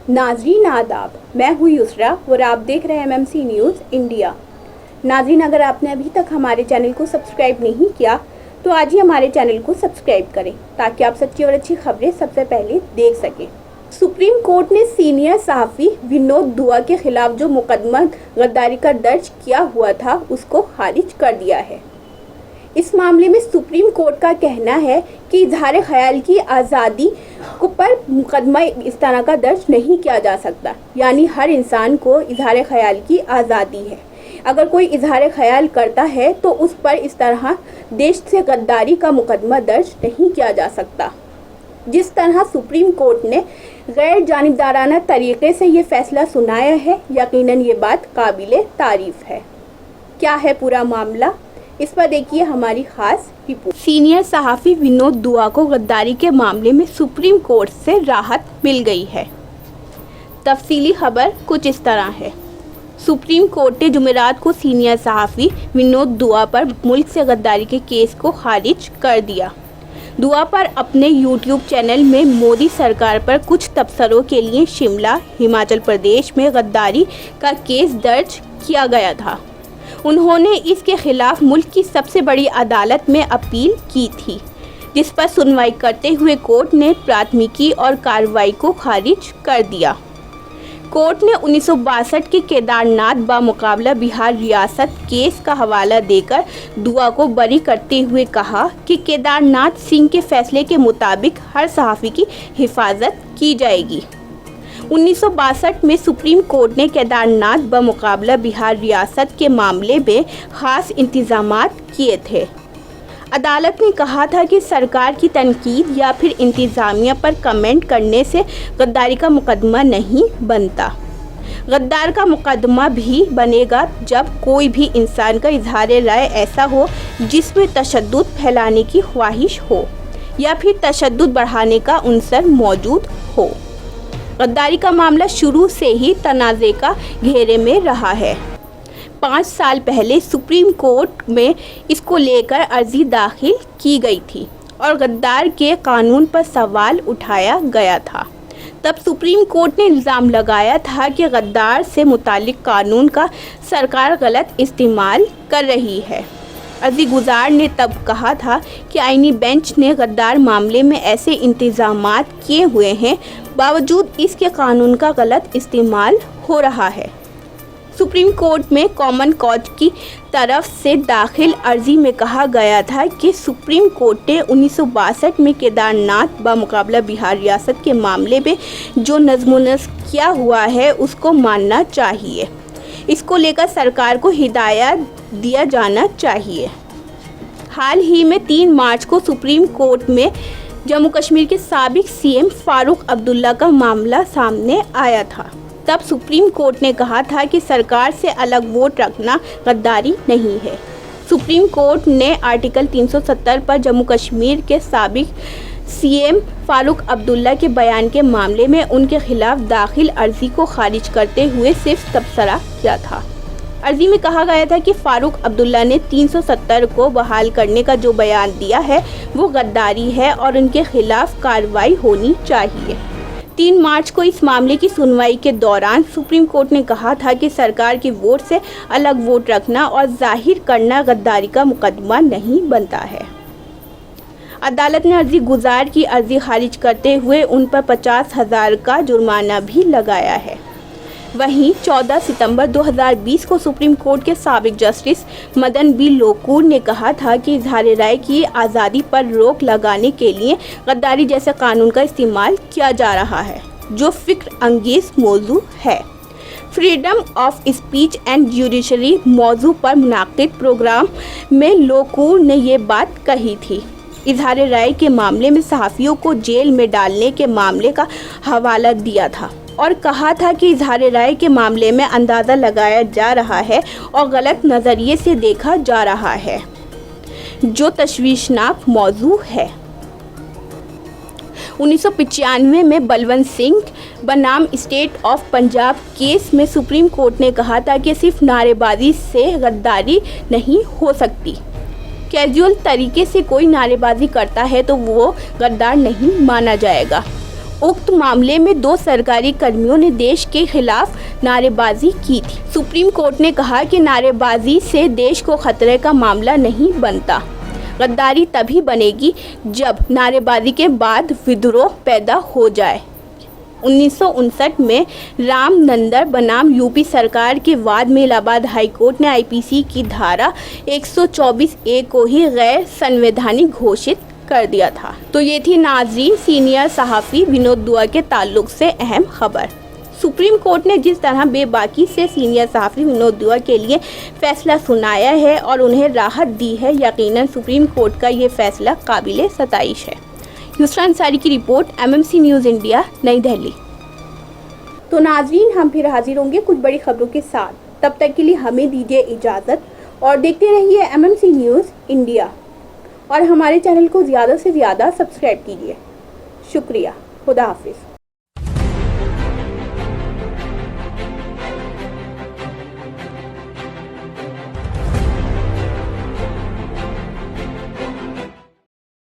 नाजरीन आदाब, मैं हूँ युसरा और आप देख रहे हैं एमएमसी न्यूज़ इंडिया। नाजरीन, अगर आपने अभी तक हमारे चैनल को सब्सक्राइब नहीं किया तो आज ही हमारे चैनल को सब्सक्राइब करें ताकि आप सच्ची और अच्छी खबरें सबसे पहले देख सकें। सुप्रीम कोर्ट ने सीनियर सहाफ़ी विनोद दुआ के खिलाफ जो मुकदमा गद्दारी का दर्ज किया हुआ था उसको खारिज कर दिया है। इस मामले में सुप्रीम कोर्ट का कहना है कि इजहार ख्याल की आज़ादी पर मुकदमा इस तरह का दर्ज नहीं किया जा सकता, यानी हर इंसान को इजहार ख्याल की आज़ादी है। अगर कोई इजहार ख्याल करता है तो उस पर इस तरह देश से गद्दारी का मुकदमा दर्ज नहीं किया जा सकता। जिस तरह सुप्रीम कोर्ट ने गैर जानिबदाराना तरीके से ये फैसला सुनाया है, यकीनन ये बात काबिले तारीफ़ है। क्या है पूरा मामला, इस पर देखिए हमारी खास रिपोर्ट। सीनियर सहाफ़ी विनोद दुआ को गद्दारी के मामले में सुप्रीम कोर्ट से राहत मिल गई है। तफसीली खबर कुछ इस तरह है। सुप्रीम कोर्ट ने जुमेरात को सीनियर सहाफ़ी विनोद दुआ पर मुल्क से गद्दारी के केस को खारिज कर दिया। दुआ पर अपने यूट्यूब चैनल में मोदी सरकार पर कुछ तबसरों के लिए शिमला, हिमाचल प्रदेश में गद्दारी का केस दर्ज किया गया था। उन्होंने इसके खिलाफ मुल्क की सबसे बड़ी अदालत में अपील की थी, जिस पर सुनवाई करते हुए कोर्ट ने प्राथमिकी और कार्रवाई को खारिज कर दिया। कोर्ट ने 1962 के केदारनाथ बामुकाबला बिहार रियासत केस का हवाला देकर दुआ को बरी करते हुए कहा कि केदारनाथ सिंह के फैसले के मुताबिक हर सहाफ़ी की हिफाजत की जाएगी। 1962 में सुप्रीम कोर्ट ने केदारनाथ बामुकाबला बिहार रियासत के मामले में ख़ास इंतज़ामात किए थे। अदालत ने कहा था कि सरकार की तनकीद या फिर इंतज़ामिया पर कमेंट करने से गद्दारी का मुकदमा नहीं बनता। गद्दार का मुकदमा भी बनेगा जब कोई भी इंसान का इजहार राय ऐसा हो जिसमें तशद्दुद फैलाने की ख्वाहिश हो या फिर तशद्दुद बढ़ाने का उनसर मौजूद हो। गद्दारी का मामला शुरू से ही तनाज़े का घेरे में रहा है। 5 साल पहले सुप्रीम कोर्ट में इसको लेकर अर्जी दाखिल की गई थी और गद्दार के कानून पर सवाल उठाया गया था। तब सुप्रीम कोर्ट ने इल्ज़ाम लगाया था कि गद्दार से मुतालिक कानून का सरकार गलत इस्तेमाल कर रही है। अर्जी गुजार ने तब कहा था कि आईनी बेंच ने गद्दार मामले में ऐसे इंतज़ामात किए हुए हैं, बावजूद इसके कानून का गलत इस्तेमाल हो रहा है। सुप्रीम कोर्ट में कॉमन कॉज की तरफ से दाखिल अर्जी में कहा गया था कि सुप्रीम कोर्ट ने 1962 में केदारनाथ बामुकाबला बिहार रियासत के मामले में जो नज़्म-ओ-नस्ख किया हुआ है उसको मानना चाहिए। इसको लेकर सरकार को हिदायत दिया जाना चाहिए। हाल ही में 3 मार्च को सुप्रीम कोर्ट में जम्मू कश्मीर के साबिक सीएम फारूक अब्दुल्ला का मामला सामने आया था। तब सुप्रीम कोर्ट ने कहा था कि सरकार से अलग वोट रखना गद्दारी नहीं है। सुप्रीम कोर्ट ने आर्टिकल 370 पर जम्मू कश्मीर के साबिक सीएम फारूक अब्दुल्ला के बयान के मामले में उनके खिलाफ दाखिल अर्जी को खारिज करते हुए सिर्फ तबसरा किया था। अर्जी में कहा गया था कि फारूक अब्दुल्ला ने 370 को बहाल करने का जो बयान दिया है वो गद्दारी है और उनके खिलाफ कार्रवाई होनी चाहिए। 3 मार्च को इस मामले की सुनवाई के दौरान सुप्रीम कोर्ट ने कहा था कि सरकार की वोट से अलग वोट रखना और जाहिर करना गद्दारी का मुकदमा नहीं बनता है। अदालत ने अर्जी गुजार की अर्जी खारिज करते हुए उन पर 50,000 का जुर्माना भी लगाया है। वहीं 14 सितंबर 2020 को सुप्रीम कोर्ट के साबिक जस्टिस मदन बी लोकुर ने कहा था कि इजहार राय की आज़ादी पर रोक लगाने के लिए गद्दारी जैसे कानून का इस्तेमाल किया जा रहा है, जो फ़िक्र अंगेज़ मौजू है। Freedom of speech and judiciary मौजू पर मुनाक़िद प्रोग्राम में लोकुर ने ये बात कही थी। इजहार राय के मामले में सहाफ़ियों को जेल में डालने के मामले का हवाला दिया था और कहा था कि इजहार राय के मामले में अंदाज़ा लगाया जा रहा है और गलत नज़रिए से देखा जा रहा है, जो तशवीशनाक मौजू है। 1995 में बलवंत सिंह बनाम स्टेट ऑफ पंजाब केस में सुप्रीम कोर्ट ने कहा था कि सिर्फ नारेबाजी से गद्दारी नहीं हो सकती। कैजुअल तरीके से कोई नारेबाजी करता है तो वो गद्दार नहीं माना जाएगा। उक्त मामले में 2 सरकारी कर्मियों ने देश के खिलाफ नारेबाजी की थी। सुप्रीम कोर्ट ने कहा कि नारेबाजी से देश को खतरे का मामला नहीं बनता। गद्दारी तभी बनेगी जब नारेबाजी के बाद विद्रोह पैदा हो जाए। 1959 में राम नंदर बनाम यूपी सरकार के वाद में इलाहाबाद हाईकोर्ट ने आईपीसी की धारा 124A को ही गैर संवैधानिक घोषित कर दिया था। तो ये थी नाज़रीन सीनियर सहाफ़ी विनोद दुआ के ताल्लुक से अहम खबर। सुप्रीम कोर्ट ने जिस तरह बेबाकी से सीनियर सहाफ़ी विनोद दुआ के लिए फैसला सुनाया है और उन्हें राहत दी है, यकीनन सुप्रीम कोर्ट का ये फैसला काबिले सताइश है। युसरा अंसारी की रिपोर्ट, MMC न्यूज़ इंडिया, नई दिल्ली। तो नाज़रीन, हम फिर हाजिर होंगे कुछ बड़ी खबरों के साथ। तब तक के लिए हमें दीजिए इजाज़त और देखते रहिए MMC न्यूज़ इंडिया और हमारे चैनल को ज़्यादा से ज़्यादा सब्सक्राइब कीजिए। शुक्रिया। खुदा हाफिज़।